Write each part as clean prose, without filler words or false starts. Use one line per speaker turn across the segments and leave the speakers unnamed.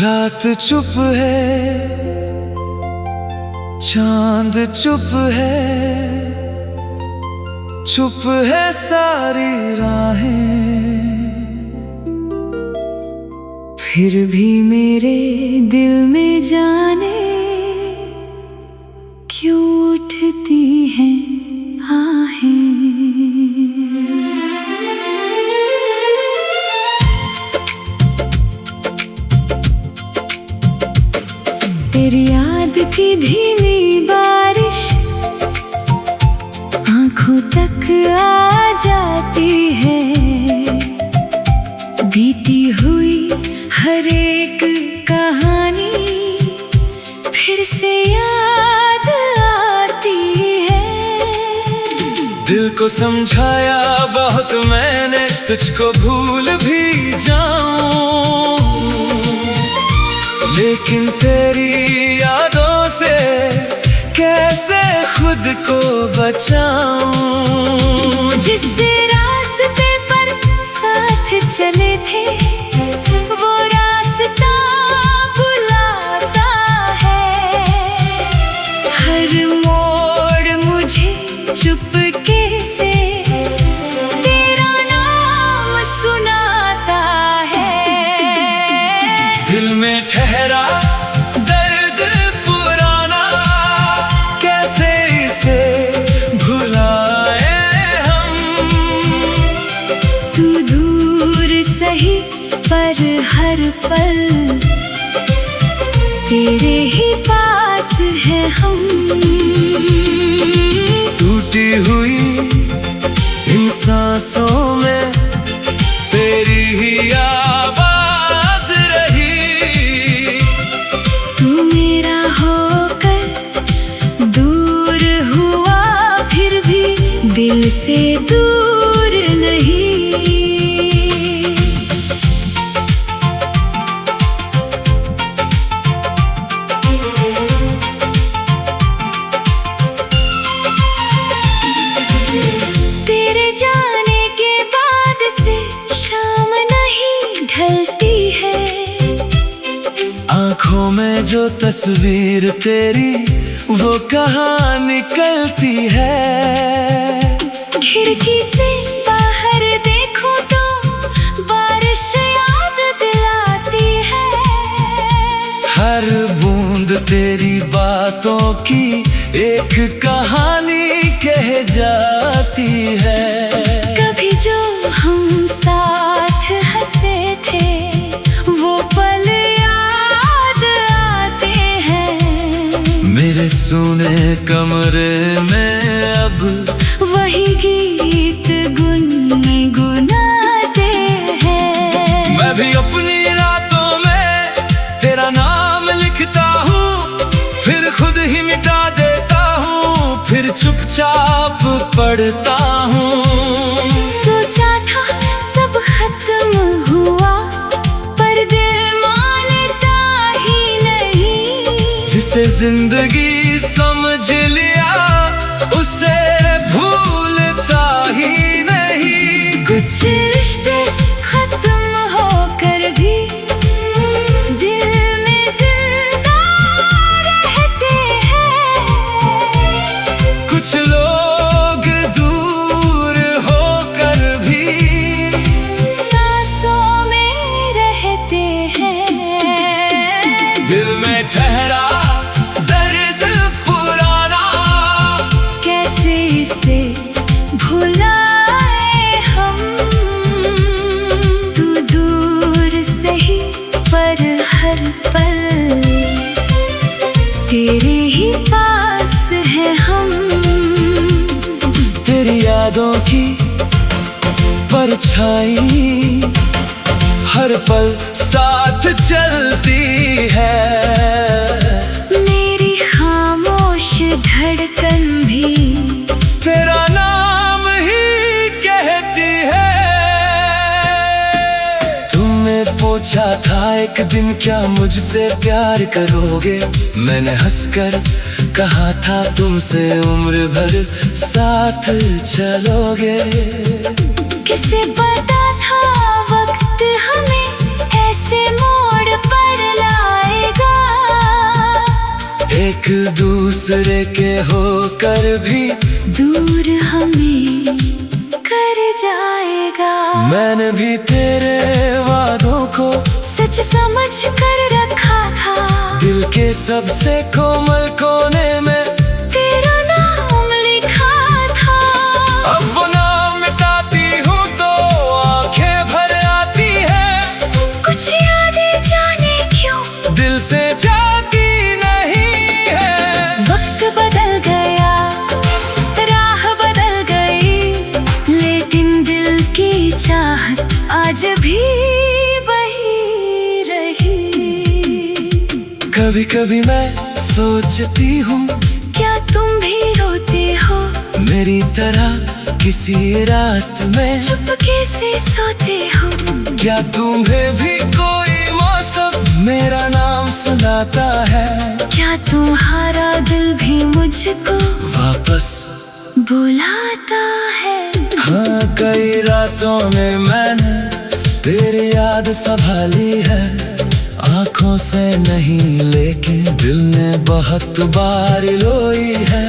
रात चुप है, चांद चुप है, चुप है सारी राहें।
फिर भी मेरे दिल में जाने क्यों उठती हैं आहें। तेरी याद की धीमी बारिश आंखों तक आ जाती है। बीती हुई हर एक कहानी फिर से याद आती है।
दिल को समझाया बहुत मैंने, तुझको भूल भी जाऊं, लेकिन तेरी यादों से कैसे खुद को बचाऊं।
जिस रास्ते पर साथ चले थे वो रास्ता बुलाता है। हर मोड़ मुझे चुपके से तेरा नाम सुनाता है।
दिल में ठहरा दर्द पुराना, कैसे इसे भुलाए हम।
तू दूर सही पर हर पल तेरे ही पास है हम।
टूटी हुई इन सांसों में तेरी ही आवाज रही।
तू मेरा होकर दूर हुआ फिर भी दिल से दूर नहीं। तेरे जाने के बाद से शाम नहीं ढलती है।
आँखों में जो तस्वीर तेरी वो कहाँ निकलती है।
खिड़की से बाहर देखूं तो बारिश याद दिलाती है।
हर बूंद तेरी बातों की एक कहानी कह जाती है।
कभी जो हम साथ हंसे थे वो पल याद आते हैं।
मेरे सुने कमरे में अब
वही गीत गुनगुनाते हैं।
मैं भी अपनी रातों में तेरा नाम लिखता हूँ, फिर खुद ही मिटा देता हूँ, फिर चुपचाप पढ़ता हूँ।
सोचा था सब खत्म हुआ पर दिल मानता ही नहीं।
जिसे जिंदगी समझ लिया उसे भूलता ही नहीं।
कुछ रिश्ते खत्म होकर भी दिल में जिंदा रहते हैं।
कुछ लोग दूर होकर भी
सांसों में रहते हैं।
दिल में ठहरा दर्द पुराना,
कैसे इसे भुलाए हम। तू दूर सही पर हर पल तेरे ही पास है हम।
तेरी यादों की परछाई हर पल साथ चलती है।
मेरी खामोश धड़कन भी
तेरा नाम ही कहती है। तुमने पूछा था एक दिन क्या मुझसे प्यार करोगे। मैंने हंसकर कहा था तुमसे उम्र भर साथ चलोगे।
किसे पता था वक्त हमें ऐसे मोड़ पर ला
दूसरे के होकर भी
दूर हमें कर जाएगा।
मैंने भी तेरे वादों को
सच समझ कर रखा था,
दिल के सबसे कोमल कोने में
तेरा नाम लिखा था।
अब वो नाम मिटाती हूँ तो आंखें भर आती है,
कुछ यादें जाने क्यों
दिल से जाती नहीं है।
वक्त बदल गया, राह बदल गई, लेकिन दिल की चाहत आज भी वही रही।
कभी कभी मैं सोचती हूँ,
क्या तुम भी रोते हो
मेरी तरह किसी रात में
चुपके से सोते हो?
क्या तुम्हें भी कोई मौसम मेरा नाम सुनाता है?
क्या तुम्हारा दिल भी मुझको
वापस
बुलाता है?
हाँ, कई रातों में मैंने तेरी याद संभाली है, आंखों से नहीं लेकिन दिल ने बहुत बार रोई है।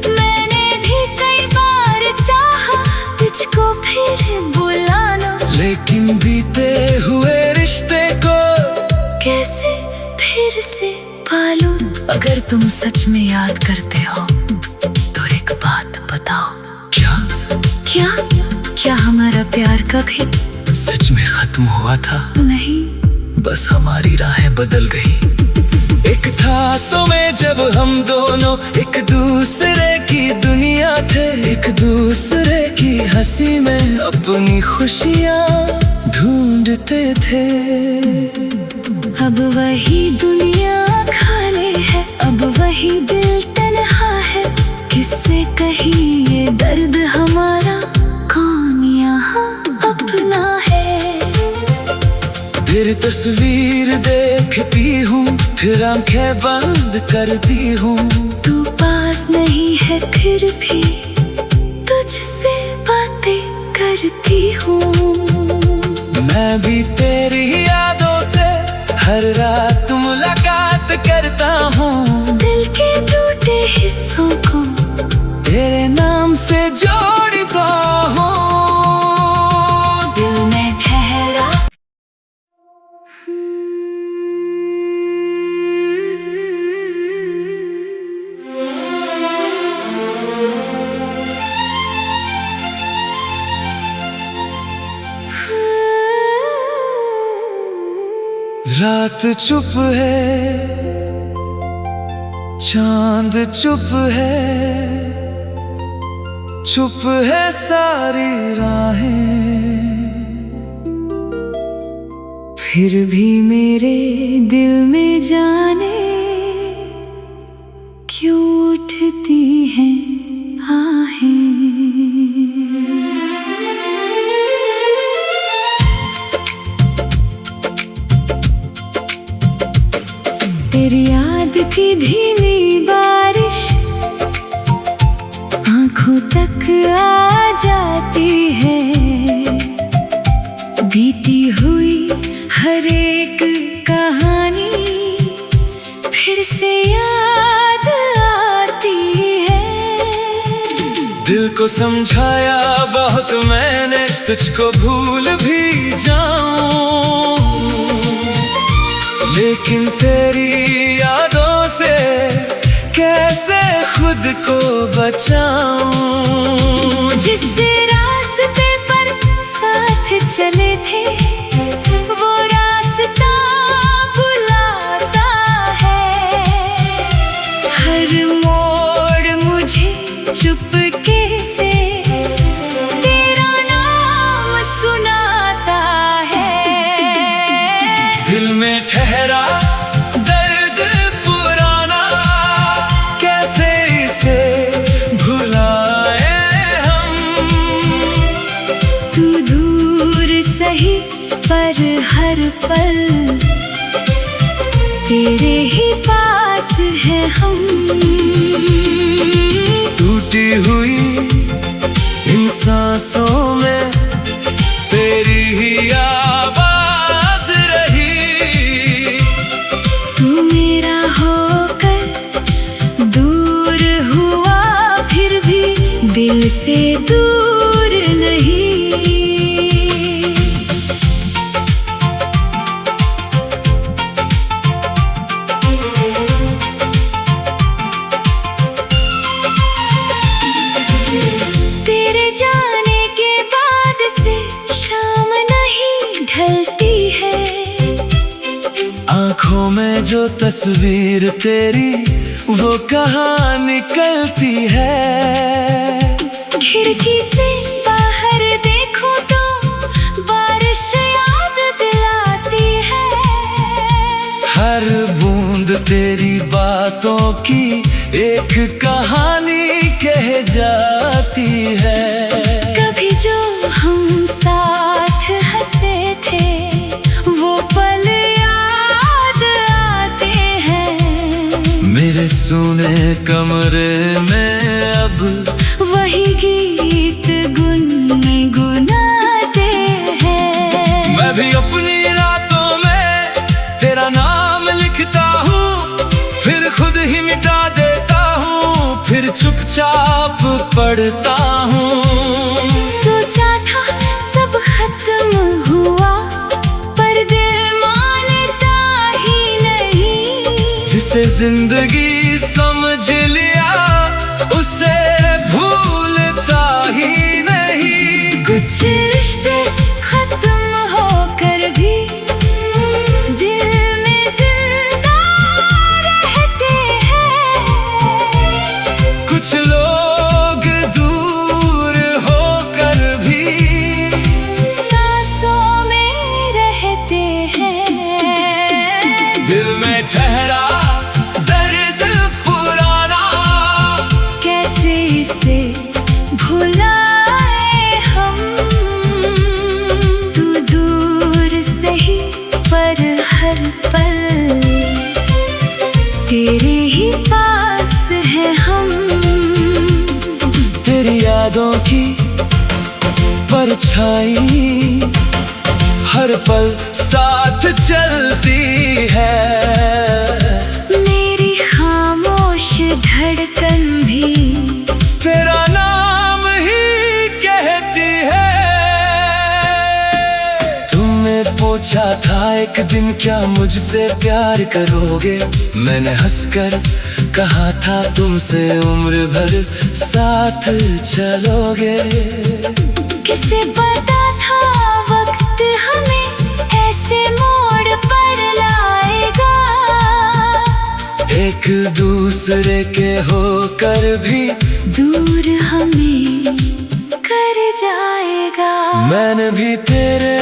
मैंने भी कई बार चाहा तुझको फिर बुलाना,
लेकिन बीते हुए रिश्ते को
कैसे फिर से पालूं? अगर तुम सच में याद करते हो तो एक बात बताओ।
क्या
क्या क्या हमारा प्यार कभी
सच में खत्म हुआ था?
नहीं,
बस हमारी राहें बदल गई। एक था समय जब हम दोनों एक दूसरे की दुनिया थे, एक दूसरे की हंसी में अपनी खुशियाँ ढूंढते थे।
अब वही दुनिया खाली है, अब वही दिल तन्हा है, किससे कहीं ये दर्द हमारा, कौन यहाँ अपना है?
तेरी तस्वीर देखती हूँ फिर आंखें बंद करती हूँ।
तू पास नहीं है फिर भी तुझसे बातें करती हूँ।
मैं भी तेरी यादों से हर रात मुलाकात करता हूँ,
दिल के टूटे हिस्सों को
तेरे नाम से जोड़ता हूँ।
दिल में ठहरा
रात चुप है, चांद चुप है, चुप है सारी राहें,
फिर भी मेरे दिल में जाने क्यों उठती हैं आहें। तेरी याद की धीमी बारिश आंखों तक आ जाती है, बीती हुई हर एक कहानी फिर से याद आती है।
दिल को समझाया बहुत मैंने, तुझको भूल भी जाऊं, लेकिन तेरी यादों से कैसे खुद को बचाऊं।
जिस रास्ते पर साथ चले थे वो रास्ता बुलाता है, हर मोड़ मुझे चुपके से तेरा नाम सुनाता है।
दिल में ठहरा दर्द पुराना, कैसे इसे भुलाए हम।
तू दूर सही पर हर पल तेरे ही पास है हम।
टूटी हुई इन सांसों में तेरी ही आवाज रही।
तू मेरा होकर
आँखों में जो तस्वीर तेरी वो कहाँ निकलती है।
खिड़की से बाहर देखो तो बारिश याद दिलाती है।
हर बूंद तेरी बातों की एक कहानी कह जाती है।
कभी जो हम साथ हंसे थे वो पल याद आते हैं।
मेरे सुने कमरे में अब
वही गीत गुनगुनाते हैं।
मैं भी अपनी रातों में तेरा नाम लिखता हूँ, फिर खुद ही मिटा देता हूँ, फिर चुपचाप पढ़ता हूँ।
सोचा था सब खत्म हुआ पर दिल मानता ही नहीं।
जिसे जिंदगी समझ लिया उसे भूलता ही नहीं।
कुछ रिश्ते खत्म होकर भी दिल में जिंदा रहते हैं।
कुछ लोग दूर होकर भी
सांसों में रहते हैं।
दिल में ठहरा दर्द पुराना
कैसे इसे भुलाए हम। तू दूर से ही पर हर पल तेरे ही पास है हम।
तेरी यादों की परछाई हर पल साथ चलती है।
मेरी खामोश धड़कन भी
तेरा नाम ही कहती है। तुमने पूछा था एक दिन क्या मुझसे प्यार करोगे, मैंने हंसकर कहा था तुमसे उम्र भर साथ चलोगे।
किसे पता था वक्त हमें ऐसे मोड़ पर लाएगा।
एक दूसरे के होकर भी
दूर हमें कर जाएगा।
मैंने भी तेरे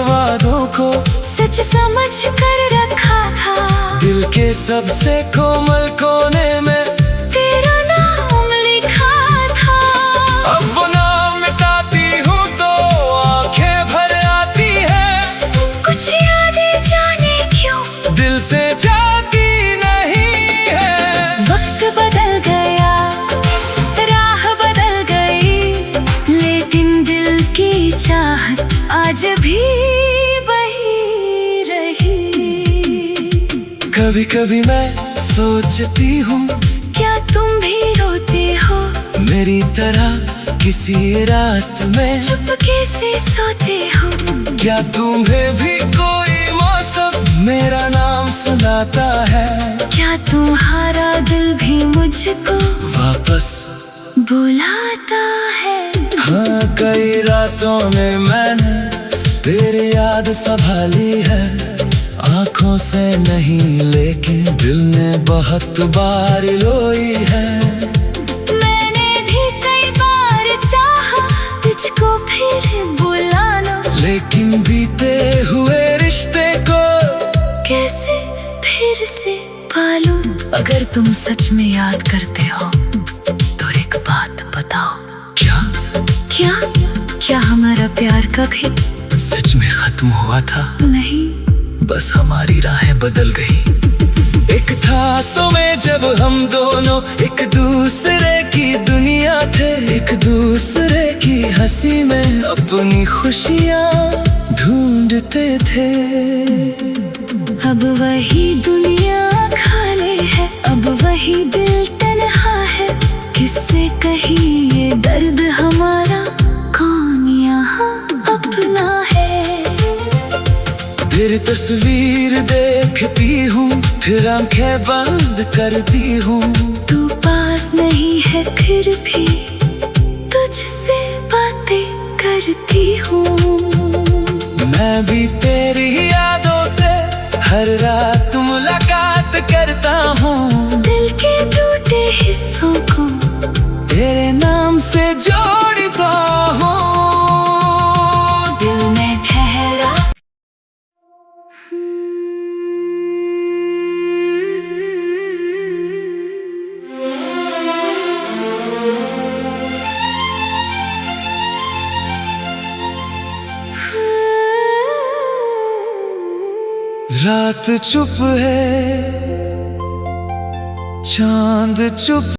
वादों को
सच समझ कर रखा था।
दिल के सबसे कोमल कोने में
तेरा नाम लिखा था।
अब वो नाम मिटाती हूँ तो आंखें भर आती है।
कुछ यादें जाने क्यों
दिल से जाती नहीं है।
वक्त बदल गया राह बदल गई, लेकिन दिल की चाहत आज भी वही रही।
कभी कभी मैं सोचती हूँ
क्या तुम भी रोते हो
मेरी तरह किसी रात में
चुपके से सोते हो।
क्या तुम्हें भी कोई मौसम मेरा नाम सुनाता है।
क्या तुम्हारा दिल भी मुझको
वापस
बुलाता है।
हाँ, कई रातों में मैंने तेरी याद संभाली है। आँखों से नहीं लेकिन दिल ने बहुत बार रोई है।
मैंने भी कई बार चाहा तुझको फिर बुलाना,
लेकिन बीते हुए रिश्ते को
कैसे फिर से पालूं। अगर तुम सच में याद करते हो तो एक बात बताओ।
क्या
क्या क्या हमारा प्यार कभी
सच में खत्म हुआ था?
नहीं,
बस हमारी राहें बदल गई। एक था समय जब हम दोनों एक दूसरे की दुनिया थे। एक दूसरे की हंसी में अपनी खुशियाँ ढूंढते थे।
अब वही दुनिया खाली है, अब वही दिल तन्हा है। किससे कहीं ये दर्द हमारा, कौन यहाँ अपना है।
तेरी तस्वीर देखती हूँ फिर आंखें बंद करती हूँ।
तू पास नहीं है फिर भी तुझसे बातें करती हूँ।
मैं भी तेरी यादों से हर रात मुलाकात रात चुप है, चांद चुप